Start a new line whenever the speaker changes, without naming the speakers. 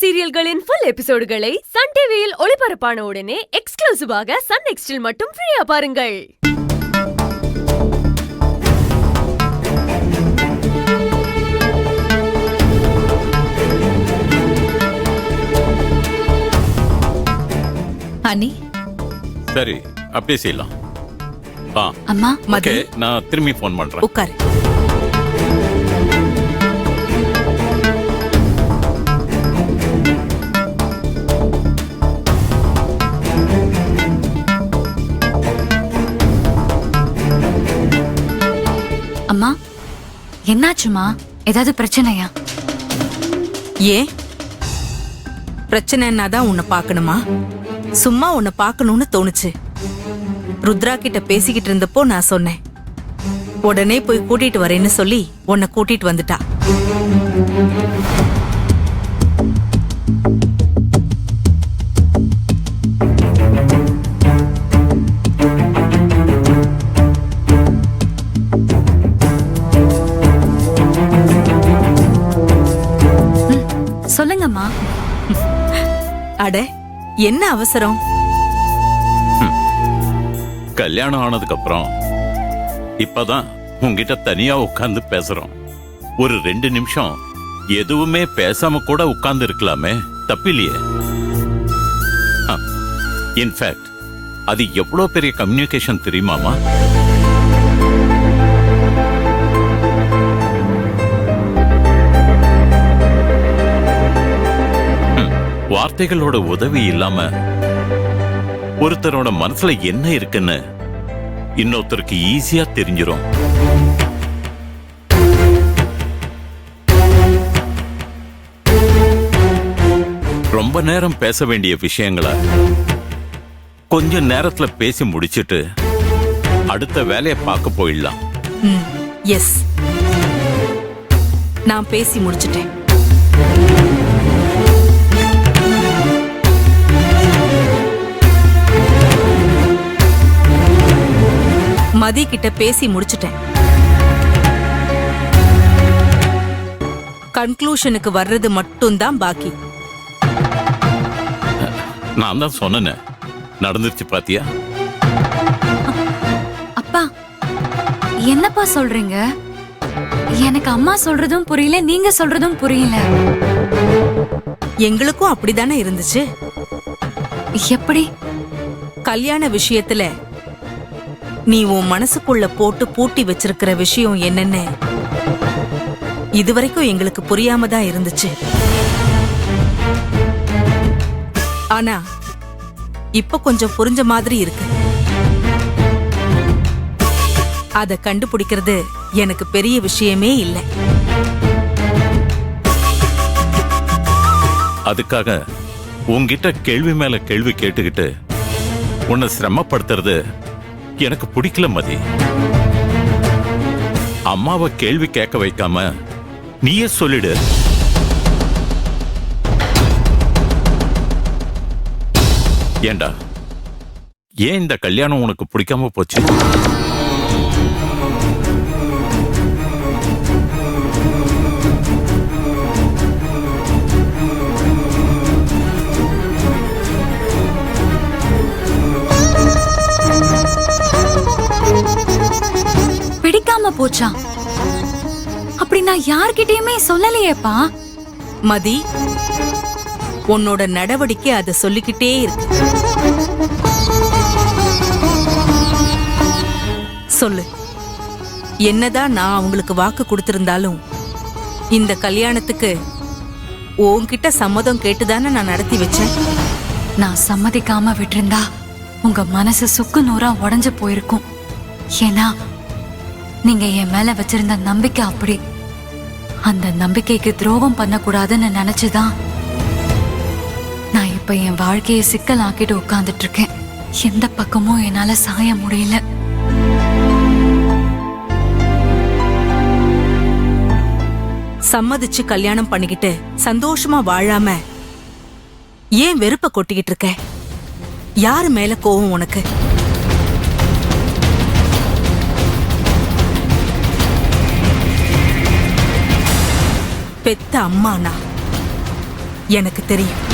சீரியல்களின் full எபிசோடுகளை Sun டிவியில் ஒளிபரப்பான உடனே எக்ஸ்க்ளூசிவாக சன் நெக்ஸ்டில் மட்டும் ஃப்ரீயா பாருங்கள்.
அனி
சரி, அப்படியே செய்யலாம்.
அம்மா
ஓகே, நான் திரும்பி ஃபோன் பண்றேன்.
உட்காரு. அம்மா என்னாச்சுமா? ஏதாவது பிரச்சனையா?
ஏன் பிரச்சனைன்னா தான் உன்னை பார்க்கணுமா? சும்மா உன்னை பார்க்கணும்னு தோணுச்சு. ருத்ரா கிட்ட பேசிக்கிட்டு இருந்தப்போ நான் சொன்னேன், உடனே போய் கூட்டிட்டு வரேன்னு சொல்லி உன்னை கூட்டிட்டு வந்துட்டா.
சொல்லுங்கம்மா.
அட, என்ன அவசரம்?
கல்யாணம் ஆனதுக்கு அப்புறம் இப்பதான் உங்ககிட்ட தனியா உட்கார்ந்து பேசுறோம். ஒரு 2 நிமிஷம் எதுவுமே பேசாம கூட உட்கார்ந்து இருக்கலாமே, தப்பில்லையே. இன்ஃபேக்ட் அது எவ்வளவு பெரிய கம்யூனிகேஷன் தெரியுமாமா? வார்த்தைகளோட உதவி இல்லாம ஒருத்தரோட மனசுல என்ன இருக்குன்னு இன்னொருத்தருக்கு ஈஸியா தெரிஞ்சிரும். ரொம்ப நேரம் பேச வேண்டிய விஷயங்களை கொஞ்ச நேரத்துல பேசி முடிச்சிட்டு அடுத்த வேலையை பார்க்க போயிடலாம்.
எஸ், நான் பேசி முடிச்சிட்டேன். மதி கிட்ட பேசி முடிச்சிட்டேன். கன்க்ளூஷனுக்கு வர்றது மட்டும்தான் பாக்கி.
நான் தான் சொன்னேன், நடந்துருச்சு பாத்தியா?
அப்பா என்னப்பா சொல்றீங்க? எனக்கு அம்மா சொல்றதும் புரியல, நீங்க சொல்றதும் புரியல.
எங்களுக்கும் அப்படிதானே இருந்துச்சு.
எப்படி?
கல்யாண விஷயத்துல நீ உன் மனசுக்குள்ள போட்டு பூட்டி வச்சிருக்கிற விஷயம் என்னன்னு இதுவரைக்கும் எங்களுக்கு புரியாம தான் இருந்துச்சு. ஆனா இப்ப கொஞ்சம் புரிஞ்ச மாதிரி இருக்கு. அத கண்டுபிடிக்கிறது எனக்கு பெரிய விஷயமே இல்லை.
அதுக்காக உன்கிட்ட கேள்வி மேல கேள்வி கேட்டுக்கிட்டு உன்னை சிரமப்படுத்துறது எனக்கு பிடிக்கல மதி. அம்மாவை கேள்வி கேட்க வைக்காம நீயே சொல்லிடு. ஏண்டா, ஏன் இந்த கல்யாணம் உனக்கு பிடிக்காம போச்சு?
பிடிக்காம போச்சா? அப்படி நான் யார்கிட்டயுமே சொல்லலையேப்பா.
மதி, உன்னோட நடவடிக்கை அதை சொல்லிக்கிட்டே இருக்கு. சொல்லு, என்னதான் நான் அவங்களுக்கு வாக்கு கொடுத்திருந்தாலும் இந்த கல்யாணத்துக்கு உன்கிட்ட சம்மதம் கேட்டுதானே நான் நடத்தி வச்சேன்.
நான் சம்மதிக்காம விட்டிருந்தா உங்க மனசு சுக்கு நூறா உடைஞ்சு போயிருக்கும். ஏன்னா நீங்க என் மேல வச்சிருந்த நம்பிக்கை அப்படி. அந்த நம்பிக்கைக்கு துரோகம் பண்ணக்கூடாதுன்னு நினைச்சுதான் நான் இப்ப என் வாழ்க்கையை சிக்கலாக்கிட்டு உட்கார்ந்துட்டு இருக்கேன். எந்த பக்கமும் என்னால சாய முடியல.
சம்மதிச்சு கல்யாணம் பண்ணிக்கிட்டு சந்தோஷமா வாழாம ஏன் வெறுப்ப கொட்டிக்கிட்டு இருக்க? யாரு மேல கோவம் உனக்கு? பெத்த அம்மானா எனக்கு தெரியும்.